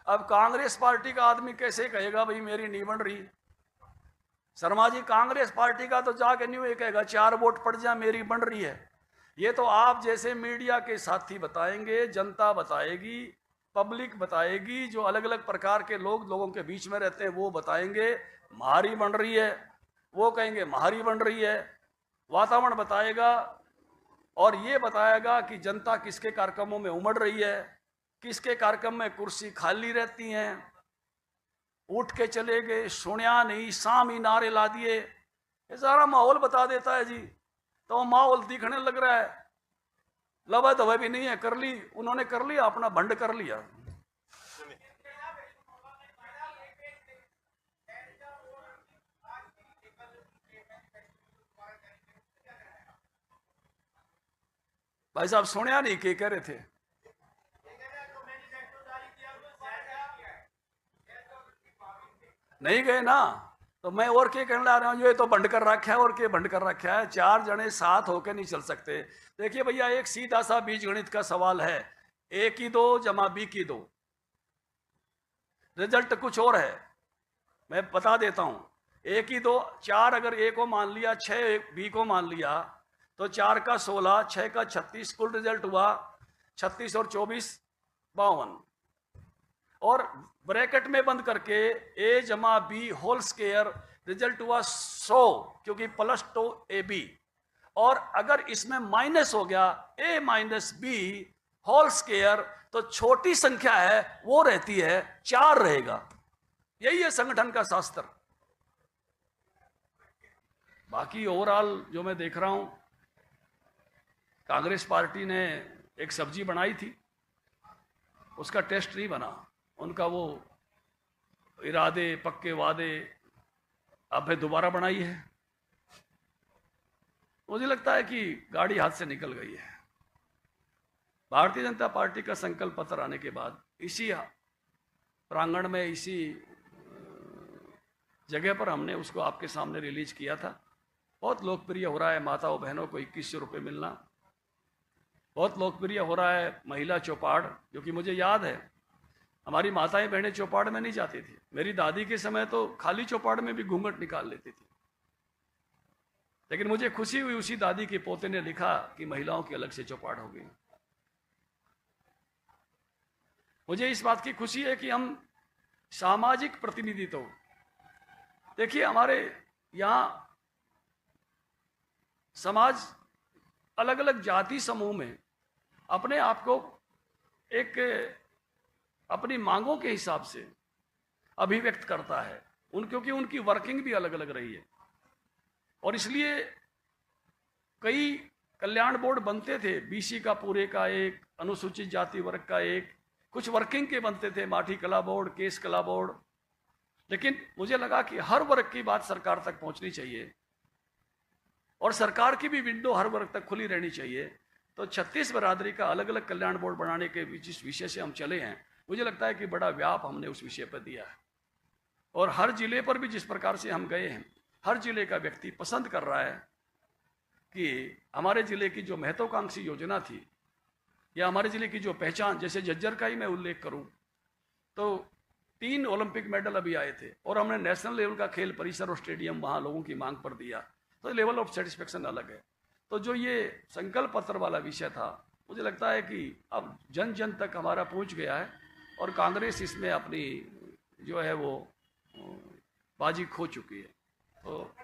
अब कांग्रेस पार्टी का आदमी कैसे कहेगा भाई मेरी नहीं बन रही? शर्मा जी, कांग्रेस पार्टी का तो जाके नहीं ये कहेगा 4 वोट पड़ जाए मेरी बन रही है। ये तो आप जैसे मीडिया के साथी बताएंगे, जनता बताएगी, पब्लिक बताएगी, जो अलग अलग प्रकार के लोगों के बीच में रहते हैं वो बताएंगे महारी बन रही है, वो कहेंगे महारी बन रही है। वातावरण बताएगा और ये बताएगा कि जनता किसके कार्यक्रमों में उमड़ रही है, किसके कार्यक्रम में कुर्सी खाली रहती हैं, उठ के चले गए, सुनिया नहीं, शाम ही नारे ला दिए, ये सारा माहौल बता देता है जी। तो माहौल दिखने लग रहा है, लवा दवा भी नहीं है, कर ली उन्होंने, कर लिया अपना भंड कर लिया। भाई साहब सुनिया नहीं क्या कह रहे थे? नहीं गए ना, तो मैं और क्या कहने ला रहा हूँ, ये तो बंद कर रखा है और क्या बंद कर रखा है? 4 जने साथ होकर नहीं चल सकते। देखिए भैया, एक सीधा सा बीजगणित का सवाल है, ए की 2 जमा बी की 2, रिजल्ट कुछ और है। मैं बता देता हूं, ए की 2, 4 अगर ए को मान लिया, 6 बी को मान लिया, तो 4 का 16, 6 का 36, कुल रिजल्ट हुआ 36 और 24 52, और ब्रैकेट में बंद करके ए जमा बी होल स्क्वायर, रिजल्ट हुआ 100, क्योंकि +2 AB। और अगर इसमें माइनस हो गया ए माइनस बी होल स्क्वायर, तो छोटी संख्या है वो रहती है 4 रहेगा। यही है संगठन का शास्त्र। बाकी ओवरऑल जो मैं देख रहा हूं, कांग्रेस पार्टी ने एक सब्जी बनाई थी, उसका टेस्ट नहीं बना। उनका वो इरादे पक्के वादे अब दोबारा बनाई है। मुझे लगता है कि गाड़ी हाथ से निकल गई है। भारतीय जनता पार्टी का संकल्प पत्र आने के बाद इसी प्रांगण में, इसी जगह पर हमने उसको आपके सामने रिलीज किया था। बहुत लोकप्रिय हो रहा है माताओं बहनों को 2100 रुपये मिलना। बहुत लोकप्रिय हो रहा है महिला चौपाड़, जो कि मुझे याद है हमारी माताएं बहनें चौपाड़ में नहीं जाती थी। मेरी दादी के समय तो खाली चौपाड़ में भी घूंघट निकाल लेती थी। लेकिन मुझे खुशी हुई, उसी दादी के पोते ने लिखा कि महिलाओं की अलग से चौपाड़ हो गई। मुझे इस बात की खुशी है कि हम सामाजिक प्रतिनिधित्व, देखिए हमारे यहाँ समाज अलग अलग जाति समूह में अपने आप को एक अपनी मांगों के हिसाब से अभिव्यक्त करता है, क्योंकि उनकी वर्किंग भी अलग अलग रही है। और इसलिए कई कल्याण बोर्ड बनते थे, बीसी का पूरे का एक, अनुसूचित जाति वर्ग का एक, कुछ वर्किंग के बनते थे, माठी कला बोर्ड, केस कला बोर्ड। लेकिन मुझे लगा कि हर वर्ग की बात सरकार तक पहुंचनी चाहिए और सरकार की भी विंडो हर वर्ग तक खुली रहनी चाहिए। तो 36 बरादरी का अलग अलग कल्याण बोर्ड बनाने के जिस विषय से हम चले हैं, मुझे लगता है कि बड़ा व्याप हमने उस विषय पर दिया है। और हर जिले पर भी जिस प्रकार से हम गए हैं, हर जिले का व्यक्ति पसंद कर रहा है कि हमारे जिले की जो महत्वाकांक्षी योजना थी या हमारे जिले की जो पहचान, जैसे झज्जर का ही मैं उल्लेख करूं तो 3 ओलंपिक मेडल अभी आए थे और हमने नेशनल लेवल का खेल परिसर और स्टेडियम वहां लोगों की मांग पर दिया, तो लेवल ऑफ सेटिस्फेक्शन अलग है। तो जो ये संकल्प पत्र वाला विषय था, मुझे लगता है कि अब जन जन तक हमारा पहुंच गया है और कांग्रेस इसमें अपनी जो है वो बाजी खो चुकी है। तो